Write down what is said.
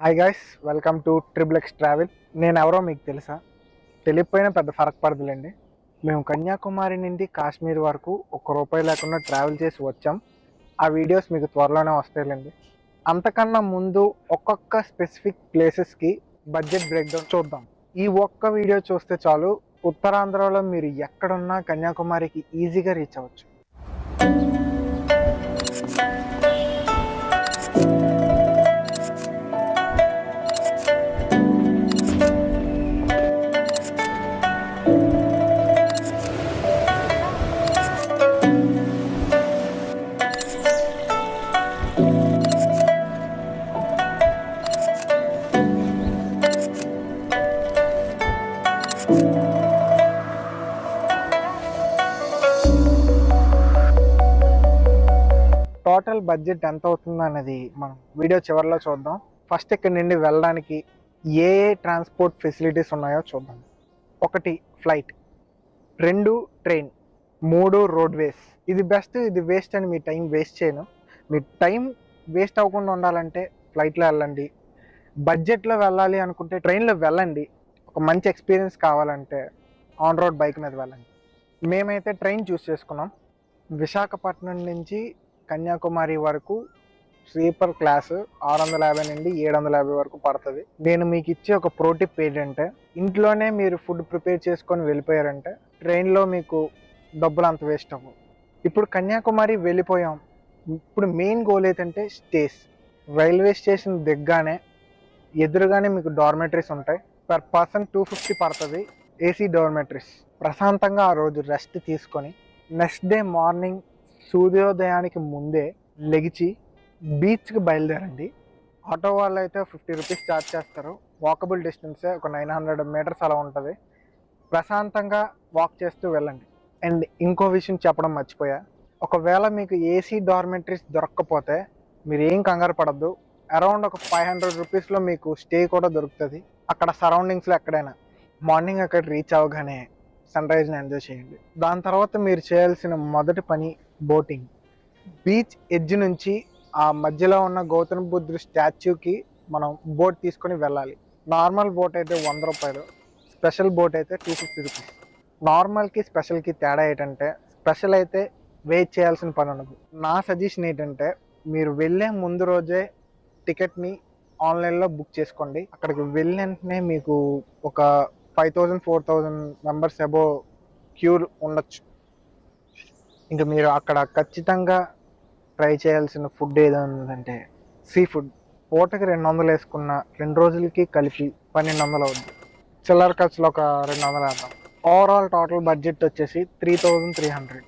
Hi guys, welcome to triple X travel. నేను ఎవరో మీకు తెలుసా? తెలియకపోయినా పెద్ద ఫరక్ పడదులేండి. మేము కన్యాకుమారి నుండి కాశ్మీర్ వరకు ₹1 లేకుండా ట్రావెల్ చేసి వచ్చాం. ఆ వీడియోస్ మీకు త్వరలోనే వస్తాయిలేండి. అంతకన్నా ముందు ఒక్కొక్క స్పెసిఫిక్ ప్లేసెస్కి బడ్జెట్ బ్రేక్డౌన్ చూద్దాం. ఈ ఒక్క వీడియో చూస్తే చాలు, ఉత్తరాంధ్రలో మీరు ఎక్కడున్నా కన్యాకుమారికి ఈజీగా రీచ్ అవ్వచ్చు. టోటల్ బడ్జెట్ ఎంత అవుతుందో అనేది మనం వీడియో చివరిలో చూద్దాం. ఫస్ట్ ఇక్కడ నుండి వెళ్ళడానికి ఏ ట్రాన్స్పోర్ట్ ఫెసిలిటీస్ ఉన్నాయో చూద్దాం. 1 ఫ్లైట్, 2 ట్రైన్, 3 రోడ్వేస్. ఇది బెస్ట్, ఇది వేస్ట్ అని మీ టైం వేస్ట్ చేయను. మీ టైం వేస్ట్ అవ్వకుండా ఉండాలంటే ఫ్లైట్లో వెళ్ళండి. బడ్జెట్లో వెళ్ళాలి అనుకుంటే ట్రైన్లో వెళ్ళండి. ఒక మంచి ఎక్స్పీరియన్స్ కావాలంటే ఆన్ రోడ్ బైక్ మీద వెళ్ళండి. మేమైతే ట్రైన్ చూస్ చేసుకున్నాం. విశాఖపట్నం నుంచి కన్యాకుమారి వరకు స్లీపర్ క్లాస్ 650 నుండి 750 వరకు పడుతుంది. నేను మీకు ఇచ్చే ఒక ప్రో టిప్ ఏంటంటే, ఇంట్లోనే మీరు ఫుడ్ ప్రిపేర్ చేసుకొని వెళ్ళిపోయారంటే ట్రైన్లో మీకు డబ్బులు అంత వేస్ట్ అవ్వవు. ఇప్పుడు కన్యాకుమారి వెళ్ళిపోయాం. ఇప్పుడు మెయిన్ గోల్ ఏంటంటే స్టేస్. రైల్వే స్టేషన్ దిగ్గానే ఎదురుగానే మీకు డార్మెటరీస్ ఉంటాయి. పర్ పర్సన్ 250 పడుతుంది. AC dormitories. ప్రశాంతంగా ఆ రోజు రెస్ట్ తీసుకొని నెక్స్ట్ డే మార్నింగ్ సూర్యోదయానికి ముందే లెగిచి బీచ్కి బయలుదేరండి. ఆటో వాళ్ళు అయితే ₹50 ఛార్జ్ చేస్తారు. వాకబుల్ డిస్టెన్సే, ఒక 900 మీటర్స్ అలా ఉంటుంది. ప్రశాంతంగా వాక్ చేస్తూ వెళ్ళండి. అండ్ ఇంకో విషయం చెప్పడం మర్చిపోయా, ఒకవేళ మీకు ఏసీ డార్మెటరీస్ దొరక్కపోతే మీరు ఏం కంగారు పడద్దు. అరౌండ్ ఒక ₹500లో మీకు స్టే కూడా దొరుకుతుంది అక్కడ సరౌండింగ్స్లో ఎక్కడైనా. మార్నింగ్ అక్కడ రీచ్ అవ్వగానే సన్ రైజ్ని ఎంజాయ్ చేయండి. దాని తర్వాత మీరు చేయాల్సిన మొదటి పని బోటింగ్. బీచ్ ఎడ్జ్ నుంచి ఆ మధ్యలో ఉన్న గౌతమ బుద్ధుడి స్టాచ్యూకి మనం బోట్ తీసుకొని వెళ్ళాలి. నార్మల్ బోట్ అయితే ₹100, స్పెషల్ బోట్ అయితే ₹250. నార్మల్కి స్పెషల్కి తేడా ఏంటంటే, స్పెషల్ అయితే వెయిట్ చేయాల్సిన పని ఉండదు. నా సజెషన్ ఏంటంటే, మీరు వెళ్ళే ముందు రోజే టికెట్ని ఆన్లైన్లో బుక్ చేసుకోండి. అక్కడికి వెళ్ళిన మీకు ఒక 5000-4000 మెంబర్స్ అబోవ్ క్యూ ఉండొచ్చు. ఇంకా మీరు అక్కడ ఖచ్చితంగా ట్రై చేయాల్సిన ఫుడ్ ఏదంటే సీ ఫుడ్. పూటకి 200 వేసుకున్న 2 రోజులకి కలిపి 1200 అవుద్ది. చిల్లర ఖర్చులు ఒక 200 వేద్దాం. ఓవరాల్ టోటల్ బడ్జెట్ వచ్చేసి 3300.